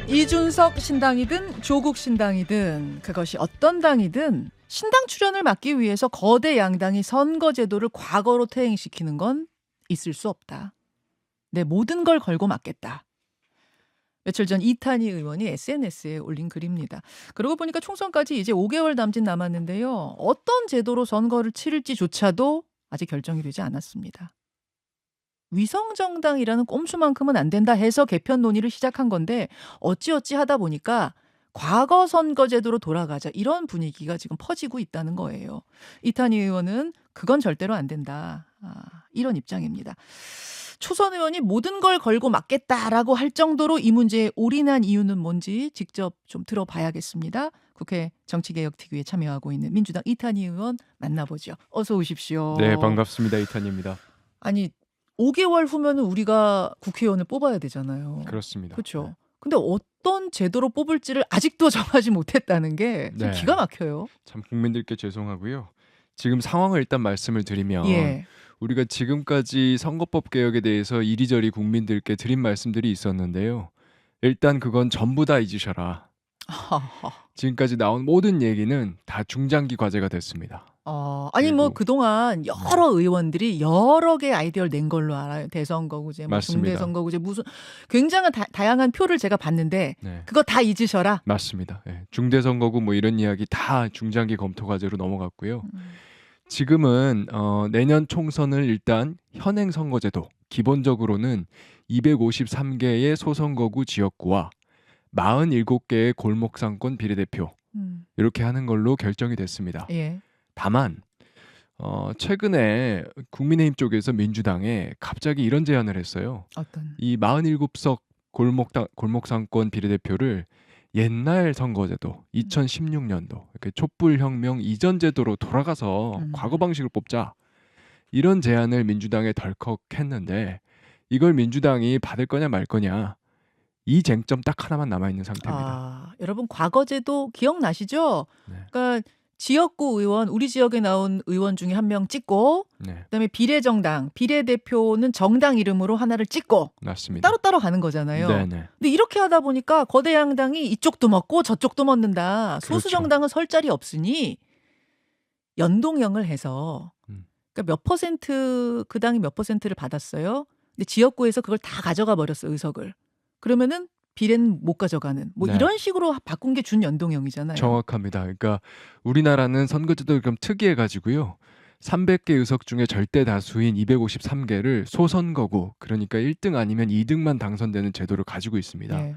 이준석 신당이든 조국 신당이든 그것이 어떤 당이든 신당 출연을 막기 위해서 거대 양당이 선거제도를 과거로 퇴행시키는 건 있을 수 없다. 내 모든 걸 걸고 막겠다. 며칠 전 이탄희 의원이 SNS에 올린 글입니다. 그러고 보니까 총선까지 이제 5개월 남짓 남았는데요. 어떤 제도로 선거를 치를지조차도 아직 결정이 되지 않았습니다. 위성정당이라는 꼼수만큼은 안 된다 해서 개편 논의를 시작한 건데 어찌어찌 하다 보니까 과거 선거제도로 돌아가자 이런 분위기가 지금 퍼지고 있다는 거예요. 이탄희 의원은 그건 절대로 안 된다. 이런 입장입니다. 초선 의원이 모든 걸 걸고 막겠다라고 할 정도로 이 문제에 올인한 이유는 뭔지 직접 좀 들어봐야겠습니다. 국회 정치개혁특위에 참여하고 있는 민주당 이탄희 의원 만나보죠. 어서 오십시오. 네, 반갑습니다. 이탄희입니다. 아니 5개월 후면은 우리가 국회의원을 뽑아야 되잖아요. 그렇습니다. 그렇죠. 네. 근데 어떤 제도로 뽑을지를 아직도 정하지 못했다는 게 좀 네. 기가 막혀요. 참 국민들께 죄송하고요. 지금 상황을 일단 말씀을 드리면 예. 우리가 지금까지 선거법 개혁에 대해서 이리저리 국민들께 드린 말씀들이 있었는데요. 일단 그건 전부 다 잊으셔라. 지금까지 나온 모든 얘기는 다 중장기 과제가 됐습니다. 아니 뭐 그리고 그동안 여러 의원들이 여러 개 아이디어를 낸 걸로 알아요. 대선거구제, 뭐 맞습니다. 중대선거구제 무슨 굉장한 다양한 표를 제가 봤는데 네, 그거 다 잊으셔라. 맞습니다. 네, 중대선거구 뭐 이런 이야기 다 중장기 검토 과제로 넘어갔고요. 지금은 내년 총선을 일단 현행 선거제도 기본적으로는 253개의 소선거구 지역구와 47개의 골목상권 비례대표 이렇게 하는 걸로 결정이 됐습니다. 예. 다만 최근에 국민의힘 쪽에서 민주당에 갑자기 이런 제안을 했어요. 어떤? 이 47석 골목상권 비례대표를 옛날 선거제도 2016년도 이렇게 촛불혁명 이전 제도로 돌아가서 과거 방식을 뽑자 이런 제안을 민주당에 덜컥 했는데 이걸 민주당이 받을 거냐 말 거냐 이 쟁점 딱 하나만 남아있는 상태입니다. 여러분 과거제도 기억나시죠? 네. 그러니까 지역구 의원, 우리 지역에 나온 의원 중에 한 명 찍고 네, 그다음에 비례정당, 비례대표는 정당 이름으로 하나를 찍고 맞습니다. 따로따로 가는 거잖아요. 네네. 근데 이렇게 하다 보니까 거대 양당이 이쪽도 먹고 저쪽도 먹는다. 그렇죠. 소수 정당은 설 자리 없으니 연동형을 해서 그러니까 몇 퍼센트 그 당이 몇 퍼센트를 받았어요. 근데 지역구에서 그걸 다 가져가 버렸어 의석을. 그러면은 비례는 못 가져가는 뭐 네. 이런 식으로 바꾼 게 준연동형이잖아요. 정확합니다. 그러니까 우리나라는 선거제도가 좀 특이해가지고요. 300개 의석 중에 절대 다수인 253개를 소선거구 그러니까 1등 아니면 2등만 당선되는 제도를 가지고 있습니다. 예.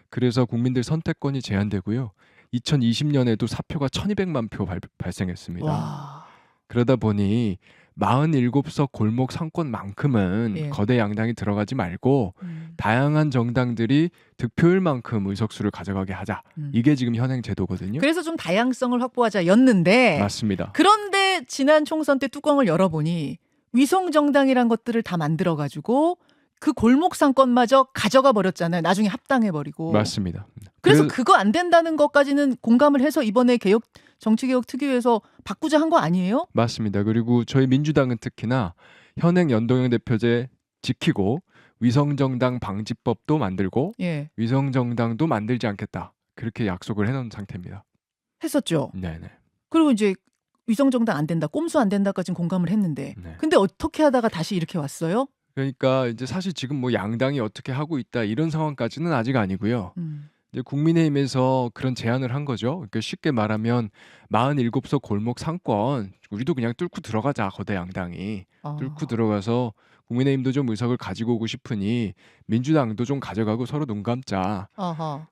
그래서 국민들 선택권이 제한되고요. 2020년에도 사표가 1200만 표 발생했습니다. 와. 그러다 보니 47석 골목 상권만큼은 예. 거대 양당이 들어가지 말고 다양한 정당들이 득표율만큼 의석수를 가져가게 하자. 이게 지금 현행 제도거든요. 그래서 좀 다양성을 확보하자였는데 맞습니다. 그런데 지난 총선 때 뚜껑을 열어보니 위성 정당이란 것들을 다 만들어가지고 그 골목 상권마저 가져가 버렸잖아요. 나중에 합당해버리고. 맞습니다. 그래서 그거 안 된다는 것까지는 공감을 해서 이번에 정치개혁특위에서 바꾸자 한 거 아니에요? 맞습니다. 그리고 저희 민주당은 특히나 현행 연동형 대표제 지키고 위성정당 방지법도 만들고 예. 위성정당도 만들지 않겠다. 그렇게 약속을 해놓은 상태입니다. 했었죠. 네네. 그리고 이제 위성정당 안 된다, 꼼수 안 된다까지는 공감을 했는데 네. 근데 어떻게 하다가 다시 이렇게 왔어요? 그러니까 이제 사실 지금 뭐 양당이 어떻게 하고 있다 이런 상황까지는 아직 아니고요. 이제 국민의힘에서 그런 제안을 한 거죠. 그러니까 쉽게 말하면 47석 골목 상권 우리도 그냥 뚫고 들어가자 거대 양당이 뚫고 들어가서 국민의힘도 좀 의석을 가지고 오고 싶으니 민주당도 좀 가져가고 서로 눈 감자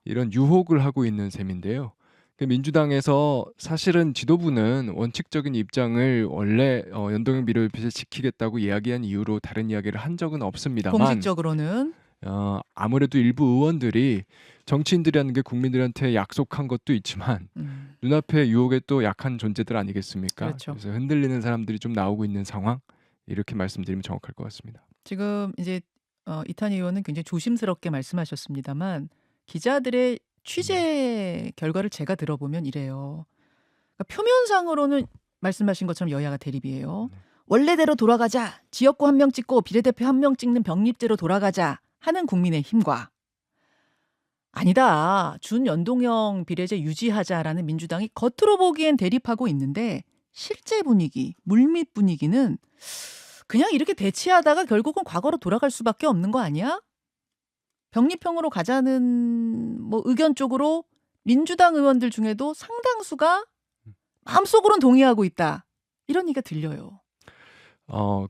이런 유혹을 하고 있는 셈인데요. 민주당에서 사실은 지도부는 원칙적인 입장을 원래 연동형 비례대표제 지키겠다고 이야기한 이유로 다른 이야기를 한 적은 없습니다만 공식적으로는 아무래도 일부 의원들이 정치인들이라는 게 국민들한테 약속한 것도 있지만 눈앞에 유혹에 또 약한 존재들 아니겠습니까? 그렇죠. 그래서 흔들리는 사람들이 좀 나오고 있는 상황 이렇게 말씀드리면 정확할 것 같습니다. 지금 이제 이탄희 의원은 굉장히 조심스럽게 말씀하셨습니다만 기자들의 취재 결과를 제가 들어보면 이래요. 그러니까 표면상으로는 말씀하신 것처럼 여야가 대립이에요. 원래대로 돌아가자. 지역구 한 명 찍고 비례대표 한 명 찍는 병립제로 돌아가자 하는 국민의힘과 아니다. 준연동형 비례제 유지하자라는 민주당이 겉으로 보기엔 대립하고 있는데 실제 분위기, 물밑 분위기는 그냥 이렇게 대치하다가 결국은 과거로 돌아갈 수밖에 없는 거 아니야? 병립형으로 가자는 뭐 의견 쪽으로 민주당 의원들 중에도 상당수가 마음속으로는 동의하고 있다. 이런 얘기가 들려요.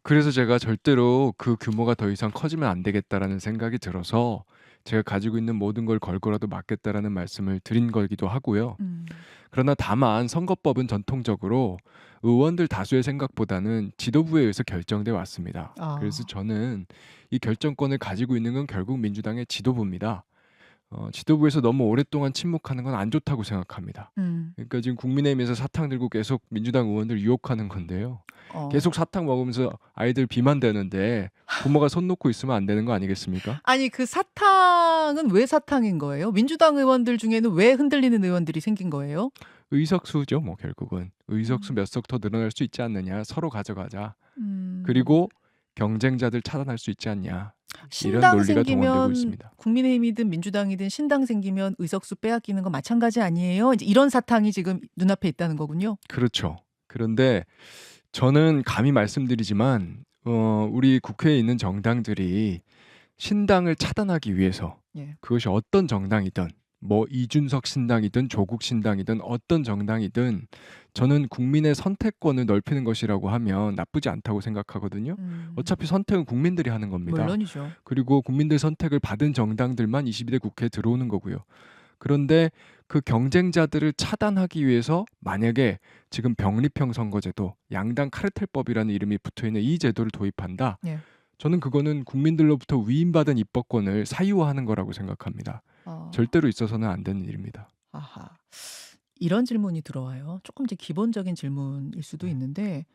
그래서 제가 절대로 그 규모가 더 이상 커지면 안 되겠다라는 생각이 들어서 제가 가지고 있는 모든 걸 걸고라도 막겠다라는 말씀을 드린 거기도 하고요. 그러나 다만 선거법은 전통적으로 의원들 다수의 생각보다는 지도부에 의해서 결정돼 왔습니다. 그래서 아, 저는 이 결정권을 가지고 있는 건 결국 민주당의 지도부입니다. 지도부에서 너무 오랫동안 침묵하는 건 안 좋다고 생각합니다. 음, 그러니까 지금 국민의힘에서 사탕 들고 계속 민주당 의원들 유혹하는 건데요. 어. 계속 사탕 먹으면서 아이들 비만 되는데 부모가 손 놓고 있으면 안 되는 거 아니겠습니까? 아니 그 사탕은 왜 사탕인 거예요? 민주당 의원들 중에는 왜 흔들리는 의원들이 생긴 거예요? 의석수죠, 뭐 결국은. 의석수 음, 몇 석 더 늘어날 수 있지 않느냐. 서로 가져가자. 음. 그리고 경쟁자들 차단할 수 있지 않냐. 이런 신당 논리가 동원되고 생기면 있습니다. 국민의힘이든 민주당이든 신당 생기면 의석수 빼앗기는 거 마찬가지 아니에요? 이제 이런 사탕이 지금 눈앞에 있다는 거군요. 그렇죠. 그런데 저는 감히 말씀드리지만 우리 국회에 있는 정당들이 신당을 차단하기 위해서 예. 그것이 어떤 정당이든 뭐 이준석 신당이든 조국 신당이든 어떤 정당이든 저는 국민의 선택권을 넓히는 것이라고 하면 나쁘지 않다고 생각하거든요. 음, 어차피 선택은 국민들이 하는 겁니다. 물론이죠. 그리고 국민들 선택을 받은 정당들만 22대 국회에 들어오는 거고요. 그런데 그 경쟁자들을 차단하기 위해서 만약에 지금 병립형 선거제도, 양당 카르텔법이라는 이름이 붙어있는 이 제도를 도입한다. 예. 저는 그거는 국민들로부터 위임받은 입법권을 사유화하는 거라고 생각합니다. 어, 절대로 있어서는 안 되는 일입니다. 아하. 이런 질문이 들어와요. 조금 이제 기본적인 질문일 수도 네. 있는데,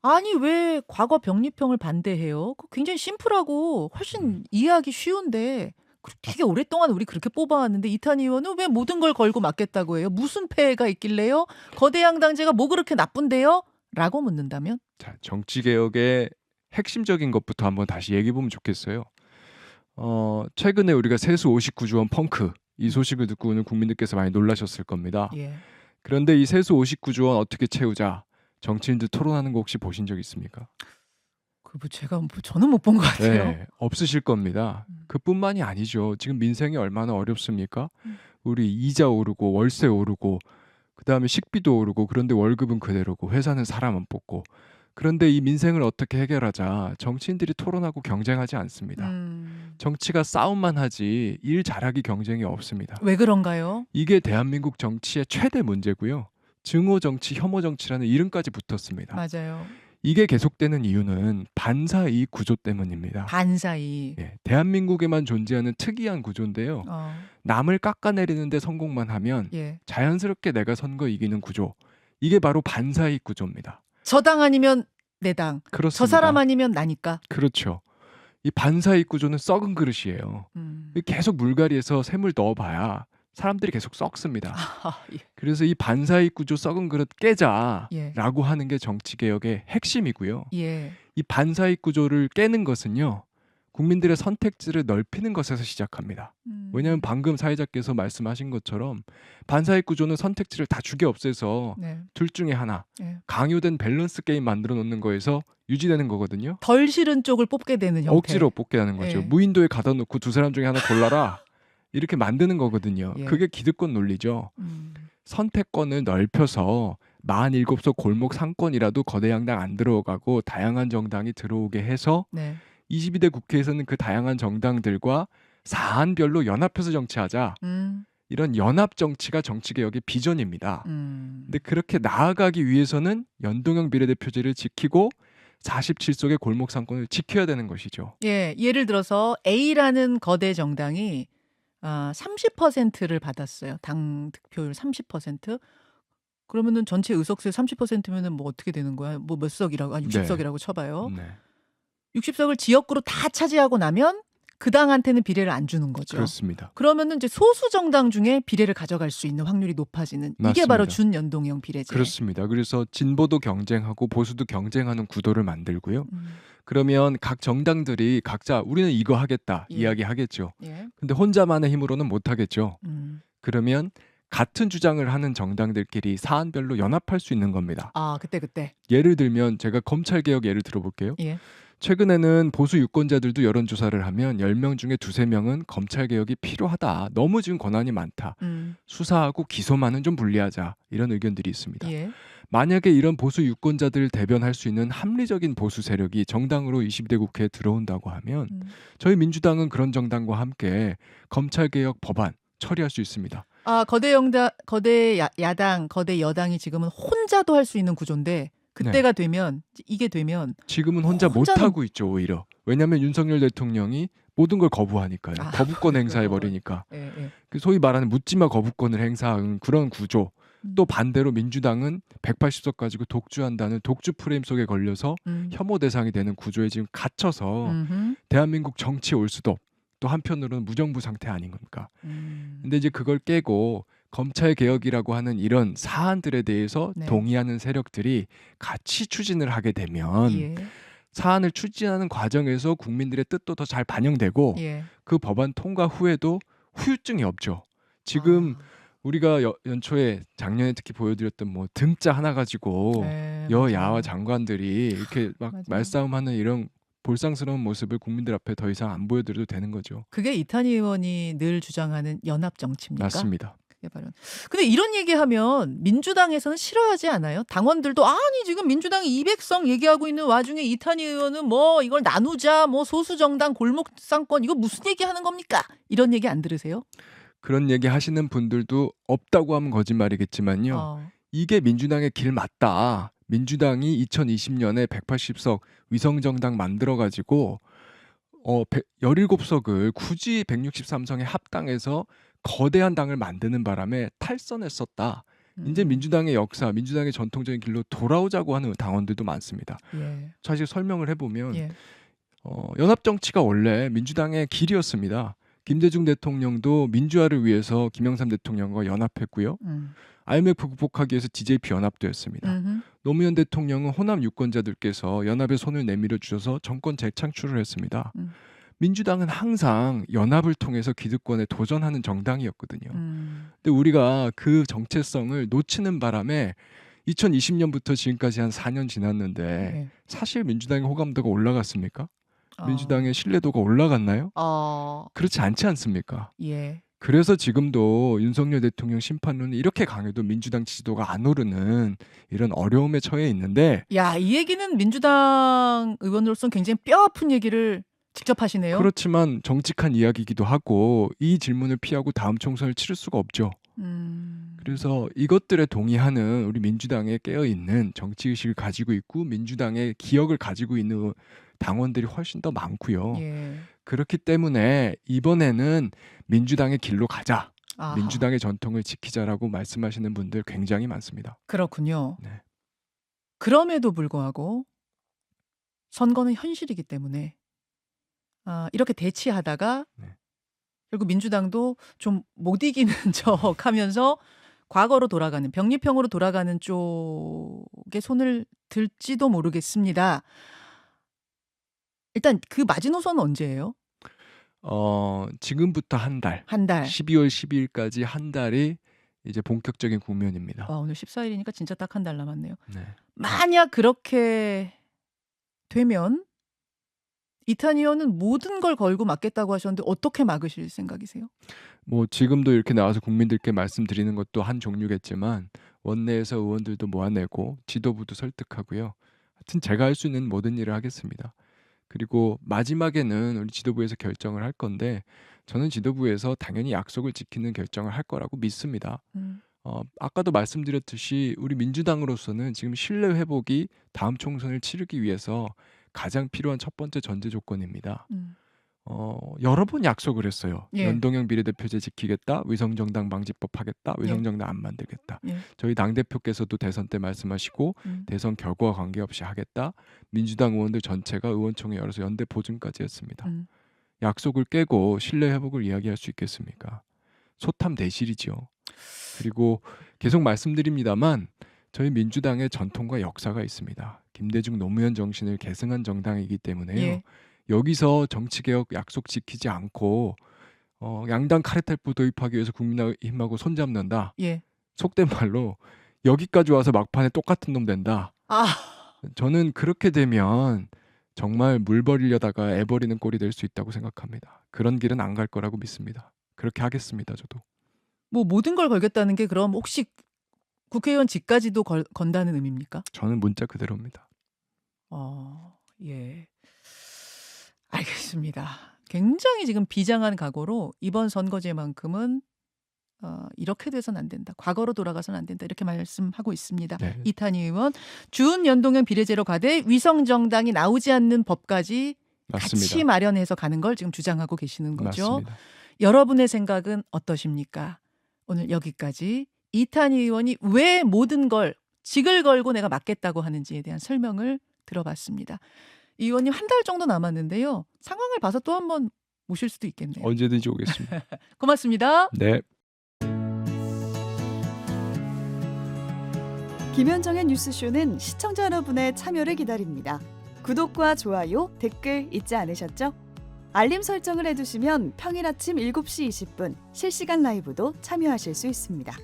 아니, 왜 과거 병립형을 반대해요? 그거 굉장히 심플하고 음. 훨씬 이해하기 쉬운데, 되게 오랫동안 우리 그렇게 뽑아왔는데, 이탄희 의원은 왜 모든 걸 걸고 맞겠다고 해요? 무슨 폐해가 있길래요? 거대 양당제가 뭐 그렇게 나쁜데요? 라고 묻는다면? 자, 정치 개혁의 핵심적인 것부터 한번 다시 얘기해 보면 좋겠어요. 최근에 우리가 세수 59조 원 펑크 이 소식을 듣고 오늘 국민들께서 많이 놀라셨을 겁니다. 예. 그런데 이 세수 59조 원 어떻게 채우자 정치인들 토론하는 거 혹시 보신 적 있습니까? 제가 저는 못 본 것 같아요. 네, 없으실 겁니다. 음, 그뿐만이 아니죠. 지금 민생이 얼마나 어렵습니까? 음, 우리 이자 오르고 월세 오르고 그다음에 식비도 오르고 그런데 월급은 그대로고 회사는 사람 안 뽑고 그런데 이 민생을 어떻게 해결하자 정치인들이 토론하고 경쟁하지 않습니다. 정치가 싸움만 하지 일 잘하기 경쟁이 없습니다. 왜 그런가요? 이게 대한민국 정치의 최대 문제고요. 증오 정치, 혐오 정치라는 이름까지 붙었습니다. 맞아요. 이게 계속되는 이유는 반사이익 구조 때문입니다. 반사이. 예, 대한민국에만 존재하는 특이한 구조인데요. 어, 남을 깎아내리는데 성공만 하면 예. 자연스럽게 내가 선거 이기는 구조. 이게 바로 반사이익 구조입니다. 저 당 아니면 내 당. 저 사람 그렇습니다. 아니면 나니까. 그렇죠. 이 반사이익 구조는 썩은 그릇이에요. 음. 계속 물갈이에서 샘을 넣어봐야 사람들이 계속 썩습니다. 아, 예. 그래서 이 반사이익 구조 썩은 그릇 예. 깨자라고 하는 게 정치개혁의 핵심이고요. 예. 이 반사이익 구조를 깨는 것은요. 국민들의 선택지를 넓히는 것에서 시작합니다. 왜냐하면 음. 방금 사회자께서 말씀하신 것처럼 반사이익 구조는 선택지를 다 죽여 없애서 네. 둘 중에 하나 예. 강요된 밸런스 게임 만들어 놓는 거에서 유지되는 거거든요. 덜 싫은 쪽을 뽑게 되는 형태. 억지로 뽑게 하는 거죠. 예. 무인도에 가둬 놓고 두 사람 중에 하나 골라라. 이렇게 만드는 거거든요. 예. 그게 기득권 논리죠. 음. 선택권을 넓혀서 47석 골목 상권이라도 거대 양당 안 들어가고 다양한 정당이 들어오게 해서 네. 22대 국회에서는 그 다양한 정당들과 사안별로 연합해서 정치하자. 이런 연합 정치가 정치개혁의 비전입니다. 근데 그렇게 나아가기 위해서는 연동형 비례대표제를 지키고 47석의 골목 상권을 지켜야 되는 것이죠. 예, 예를 들어서 A라는 거대 정당이 30%를 받았어요. 당 득표율 30%. 그러면은 전체 의석수의 30%면은 뭐 어떻게 되는 거야? 뭐 몇 석이라고? 네. 60석이라고 쳐봐요. 네. 60석을 지역구로 다 차지하고 나면 그 당한테는 비례를 안 주는 거죠. 그렇습니다. 그러면은 이제 소수 정당 중에 비례를 가져갈 수 있는 확률이 높아지는 이게 맞습니다. 바로 준연동형 비례제. 그렇습니다. 그래서 진보도 경쟁하고 보수도 경쟁하는 구도를 만들고요. 음, 그러면 각 정당들이 각자 우리는 이거 하겠다 예. 이야기하겠죠. 예. 근데 혼자만의 힘으로는 못 하겠죠. 음. 그러면 같은 주장을 하는 정당들끼리 사안별로 연합할 수 있는 겁니다. 아, 그때. 예를 들면 제가 검찰 개혁 예를 들어볼게요. 예. 최근에는 보수 유권자들도 여론조사를 하면 10명 중에 두세 명은 검찰 개혁이 필요하다. 너무 지금 권한이 많다. 수사하고 기소만은 좀 분리하자. 이런 의견들이 있습니다. 예. 만약에 이런 보수 유권자들을 대변할 수 있는 합리적인 보수 세력이 정당으로 22대 국회에 들어온다고 하면 저희 민주당은 그런 정당과 함께 검찰 개혁 법안 처리할 수 있습니다. 아, 야당, 거대 여당이 지금은 혼자도 할 수 있는 구조인데 그때가 되면 이게 되면 지금은 혼자 못 하고 있죠, 오히려. 왜냐하면 윤석열 대통령이 모든 걸 거부하니까요. 거부권 행사해 버리니까. 예. 소위 말하는 묻지마 거부권을 행사한 그런 구조. 또 반대로 민주당은 180석 가지고 독주한다는 독주 프레임 속에 걸려서 혐오 대상이 되는 구조에 지금 갇혀서 대한민국 정치에 올 수도 없고 또 한편으로는 무정부 상태 아닌 겁니까? 근데 이제 그걸 깨고 검찰 개혁이라고 하는 이런 사안들에 대해서 동의하는 세력들이 같이 추진을 하게 되면 사안을 추진하는 과정에서 국민들의 뜻도 더 잘 반영되고 그 법안 통과 후에도 후유증이 없죠. 지금 우리가 연초에 작년에 특히 보여드렸던 뭐 등자 하나 가지고 여야와 장관들이 이렇게 막 말싸움하는 이런 볼상스러운 모습을 국민들 앞에 더 이상 안 보여드려도 되는 거죠. 그게 이탄희 의원이 늘 주장하는 연합 정치입니까? 맞습니다. 그게 바로. 근데 이런 얘기하면 민주당에서는 싫어하지 않아요? 당원들도 아니 지금 민주당이 200석 얘기하고 있는 와중에 이탄희 의원은 뭐 이걸 나누자, 뭐 소수정당 골목상권 이거 무슨 얘기하는 겁니까? 이런 얘기 안 들으세요? 그런 얘기 하시는 분들도 없다고 하면 거짓말이겠지만요. 이게 민주당의 길 맞다. 민주당이 2020년에 180석 위성정당 만들어가지고 17석을 굳이 163석에 합당해서 거대한 당을 만드는 바람에 탈선했었다. 이제 민주당의 역사, 민주당의 전통적인 길로 돌아오자고 하는 당원들도 많습니다. 사실 설명을 해보면 연합정치가 원래 민주당의 길이었습니다. 김대중 대통령도 민주화를 위해서 김영삼 대통령과 연합했고요. IMF 극복하기 위해서 DJP 연합도 했습니다. 노무현 대통령은 호남 유권자들께서 연합의 손을 내밀어 주셔서 정권 재창출을 했습니다. 민주당은 항상 연합을 통해서 기득권에 도전하는 정당이었거든요. 근데 우리가 그 정체성을 놓치는 바람에 2020년부터 지금까지 한 4년 지났는데 사실 민주당의 호감도가 올라갔습니까? 민주당의 신뢰도가 올라갔나요? 그렇지 않지 않습니까? 그래서 지금도 윤석열 대통령 심판론이 이렇게 강해도 민주당 지지도가 안 오르는 이런 어려움에 처해 있는데 야, 이 얘기는 민주당 의원으로서는 굉장히 뼈아픈 얘기를 직접 하시네요. 그렇지만 정직한 이야기이기도 하고 이 질문을 피하고 다음 총선을 치를 수가 없죠. 그래서 이것들에 동의하는 우리 민주당에 깨어있는 정치의식을 가지고 있고 민주당의 기억을 가지고 있는 당원들이 훨씬 더 많고요. 그렇기 때문에 이번에는 민주당의 길로 가자. 민주당의 전통을 지키자라고 말씀하시는 분들 굉장히 많습니다. 그렇군요. 그럼에도 불구하고 선거는 현실이기 때문에 이렇게 대치하다가 결국 민주당도 좀 못 이기는 척 하면서 과거로 돌아가는 병립형으로 돌아가는 쪽에 손을 들지도 모르겠습니다. 일단 그 마지노선은 언제예요? 지금부터 한 달. 12월 12일까지 한 달이 이제 본격적인 국면입니다. 오늘 14일이니까 진짜 딱 한 달 남았네요. 만약 그렇게 되면 이탄희 의원은 모든 걸 걸고 막겠다고 하셨는데 어떻게 막으실 생각이세요? 뭐 지금도 이렇게 나와서 국민들께 말씀드리는 것도 한 종류겠지만 원내에서 의원들도 모아내고 지도부도 설득하고요. 하여튼 제가 할 수 있는 모든 일을 하겠습니다. 그리고 마지막에는 우리 지도부에서 결정을 할 건데 저는 지도부에서 당연히 약속을 지키는 결정을 할 거라고 믿습니다. 아까도 말씀드렸듯이 우리 민주당으로서는 지금 신뢰 회복이 다음 총선을 치르기 위해서 가장 필요한 첫 번째 전제 조건입니다. 여러 번 약속을 했어요. 연동형 비례대표제 지키겠다. 위성정당 방지법 하겠다. 위성정당 안 만들겠다. 저희 당대표께서도 대선 때 말씀하시고 대선 결과와 관계없이 하겠다. 민주당 의원들 전체가 의원총회 열어서 연대 보증까지 했습니다. 약속을 깨고 신뢰 회복을 이야기할 수 있겠습니까? 소탐 대실이죠. 그리고 계속 말씀드립니다만 저희 민주당의 전통과 역사가 있습니다. 김대중 노무현 정신을 계승한 정당이기 때문에요. 예. 여기서 정치개혁 약속 지키지 않고 양당 카르텔법 도입하기 위해서 국민의힘하고 손잡는다. 예. 속된 말로 여기까지 와서 막판에 똑같은 놈 된다. 아. 저는 그렇게 되면 정말 물 버리려다가 애 버리는 꼴이 될 수 있다고 생각합니다. 그런 길은 안 갈 거라고 믿습니다. 그렇게 하겠습니다, 저도. 뭐 모든 걸 걸겠다는 게 그럼 혹시 국회의원직까지도 건다는 의미입니까? 저는 문자 그대로입니다. 예. 알겠습니다. 굉장히 지금 비장한 각오로 이번 선거제만큼은 이렇게 돼서는 안 된다. 과거로 돌아가서는 안 된다. 이렇게 말씀하고 있습니다. 네. 이탄희 의원, 준연동형 비례제로 가되 위성정당이 나오지 않는 법까지 같이 맞습니다. 마련해서 가는 걸 지금 주장하고 계시는 거죠. 맞습니다. 여러분의 생각은 어떠십니까? 오늘 여기까지 이탄희 의원이 왜 모든 걸 직을 걸고 내가 맡겠다고 하는지에 대한 설명을 들어봤습니다. 이 의원님 한 달 정도 남았는데요. 상황을 봐서 또 한번 모실 수도 있겠네요. 언제든지 오겠습니다. 고맙습니다. 네. 김현정의 뉴스쇼는 시청자 여러분의 참여를 기다립니다. 구독과 좋아요, 댓글 잊지 않으셨죠? 알림 설정을 해두시면 평일 아침 7시 20분 실시간 라이브도 참여하실 수 있습니다.